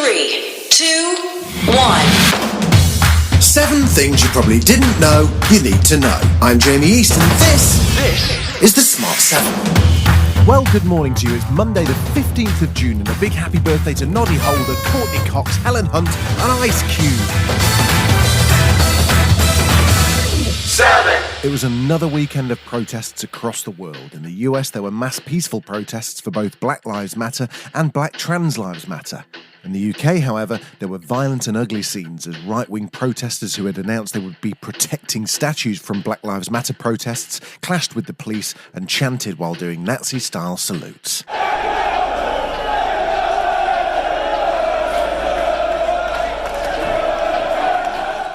3, 2, 1. 7 things you probably didn't know you need to know. I'm Jamie East and this is the Smart 7. Well, good morning to you. It's Monday the 15th of June and a big happy birthday to Noddy Holder, Courtney Cox, Helen Hunt and Ice Cube. 7. It was another weekend of protests across the world. In the US, there were mass peaceful protests for both Black Lives Matter and Black Trans Lives Matter. In the UK, however, there were violent and ugly scenes as right-wing protesters who had announced they would be protecting statues from Black Lives Matter protests clashed with the police and chanted while doing Nazi-style salutes.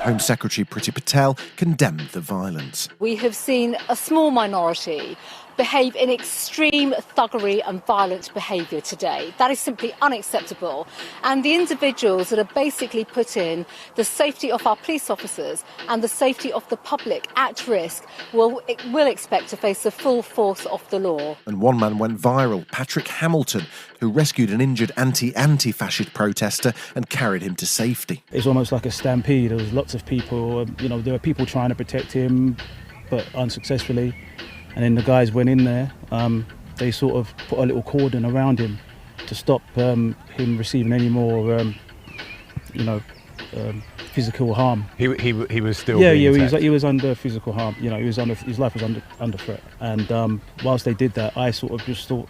Home Secretary Priti Patel condemned the violence. We have seen a small minority behave in extreme thuggery and violent behaviour today. That is simply unacceptable. And the individuals that are basically putting the safety of our police officers and the safety of the public at risk will expect to face the full force of the law. And one man went viral, Patrick Hamilton, who rescued an injured anti-fascist protester and carried him to safety. It's almost like a stampede. There was lots of people, there were people trying to protect him, but unsuccessfully. And then the guys went in there, they sort of put a little cordon around him to stop him receiving any more, physical harm. He was still he was under physical harm. His life was under threat. And whilst they did that, I sort of just thought,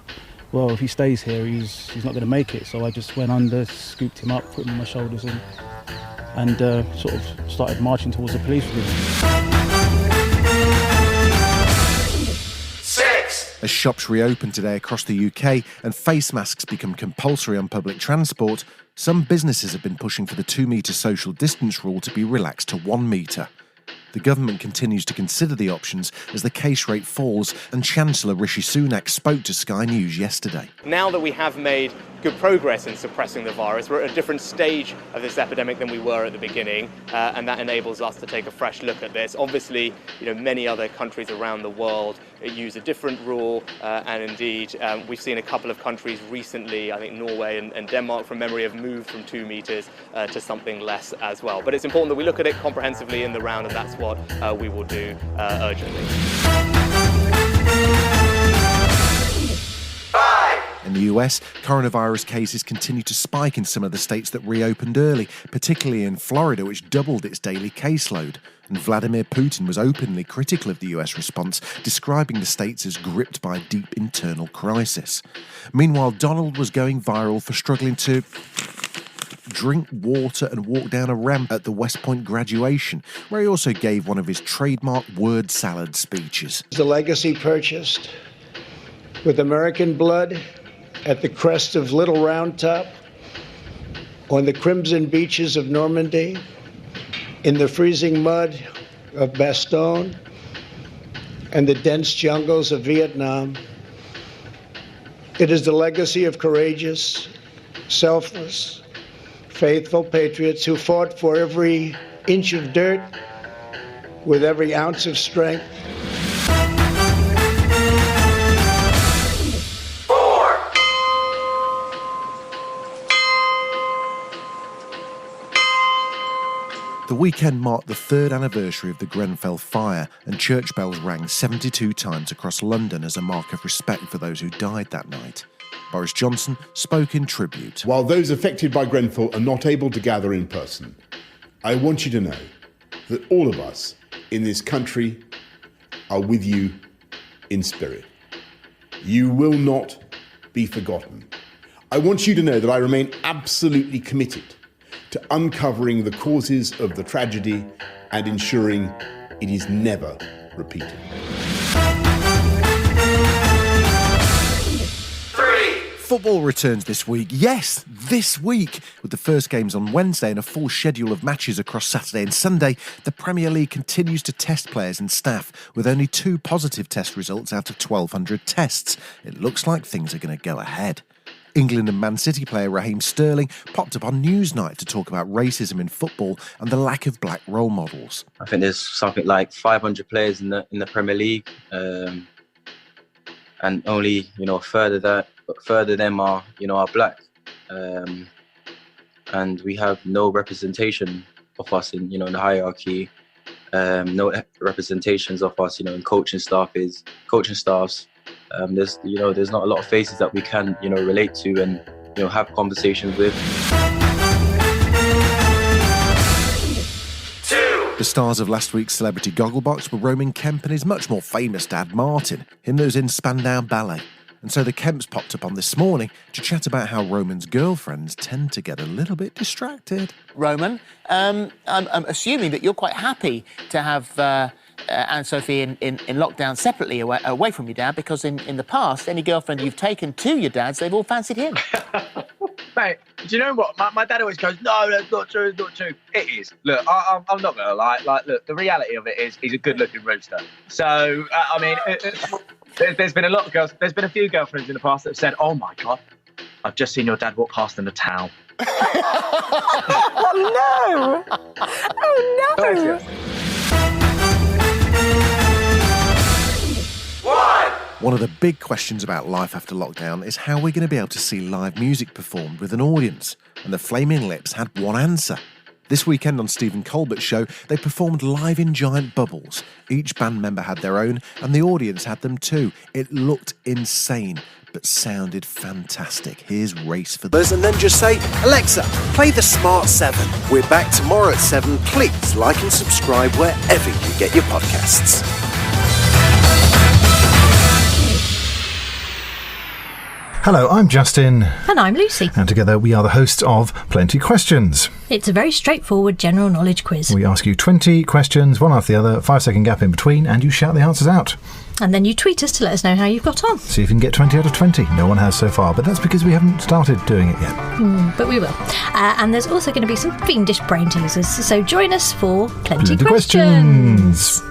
well, if he stays here, he's not going to make it. So I just went under, scooped him up, put him on my shoulders, and sort of started marching towards the police with him. As shops reopen today across the UK and face masks become compulsory on public transport, some businesses have been pushing for the 2-metre social distance rule to be relaxed to 1 metre. The government continues to consider the options as the case rate falls, and Chancellor Rishi Sunak spoke to Sky News yesterday. Now that we have made good progress in suppressing the virus, we're at a different stage of this epidemic than we were at the beginning, and that enables us to take a fresh look at this. Obviously, many other countries around the world use a different rule, and indeed, we've seen a couple of countries recently, I think Norway and Denmark from memory, have moved from 2 metres to something less as well. But it's important that we look at it comprehensively in the round, and that's what we will do urgently. In the US, coronavirus cases continue to spike in some of the states that reopened early, particularly in Florida, which doubled its daily caseload. And Vladimir Putin was openly critical of the US response, describing the states as gripped by a deep internal crisis. Meanwhile, Donald was going viral for struggling to drink water and walk down a ramp at the West Point graduation, where he also gave one of his trademark word salad speeches. The legacy purchased with American blood at the crest of Little Round Top, on the crimson beaches of Normandy, in the freezing mud of Bastogne, and the dense jungles of Vietnam. It is the legacy of courageous, selfless, faithful patriots who fought for every inch of dirt with every ounce of strength. 4. The weekend marked the 3rd anniversary of the Grenfell fire, and church bells rang 72 times across London as a mark of respect for those who died that night. Boris Johnson spoke in tribute. While those affected by Grenfell are not able to gather in person, I want you to know that all of us in this country are with you in spirit. You will not be forgotten. I want you to know that I remain absolutely committed to uncovering the causes of the tragedy and ensuring it is never repeated. 3. Football returns this week. Yes, this week. With the first games on Wednesday and a full schedule of matches across Saturday and Sunday, the Premier League continues to test players and staff with only 2 positive test results out of 1,200 tests. It looks like things are going to go ahead. England and Man City player Raheem Sterling popped up on Newsnight to talk about racism in football and the lack of black role models. I think there's something like 500 players in the Premier League, and only a third of them are black. and we have no representation of us in, in the hierarchy. No representations of us, in coaching staffs. There's not a lot of faces that we can, relate to and, have conversations with. The stars of last week's Celebrity Gogglebox were Roman Kemp and his much more famous dad, Martin, him that was in Spandau Ballet. And so the Kemps popped up on this morning to chat about how Roman's girlfriends tend to get a little bit distracted. Roman, I'm assuming that you're quite happy to have Anne-Sophie in lockdown separately away from your dad, because in the past, any girlfriend you've taken to your dad's, they've all fancied him. Mate, do you know what? My dad always goes, no, that's not true, it's not true. It is. Look, I'm not going to lie. Look, the reality of it is he's a good-looking rooster. So, there's been a lot of girls. There's been a few girlfriends in the past that have said, oh, my God, I've just seen your dad walk past in a towel. Oh, no! Oh, no! One of the big questions about life after lockdown is how we're going to be able to see live music performed with an audience, and the Flaming Lips had one answer. This weekend on Stephen Colbert's show, they performed live in giant bubbles. Each band member had their own, and the audience had them too. It looked insane, but sounded fantastic. Here's Race for Those. And then just say, Alexa, play the Smart 7. We're back tomorrow at 7. Please like and subscribe wherever you get your podcasts. Hello, I'm Justin. And I'm Lucy. And together we are the hosts of Plenty Questions. It's a very straightforward general knowledge quiz. We ask you 20 questions, one after the other, 5-second gap in between, and you shout the answers out. And then you tweet us to let us know how you've got on. See if you can get 20 out of 20. No one has so far, but that's because we haven't started doing it yet. But we will. And there's also going to be some fiendish brain teasers, so join us for Plenty Questions.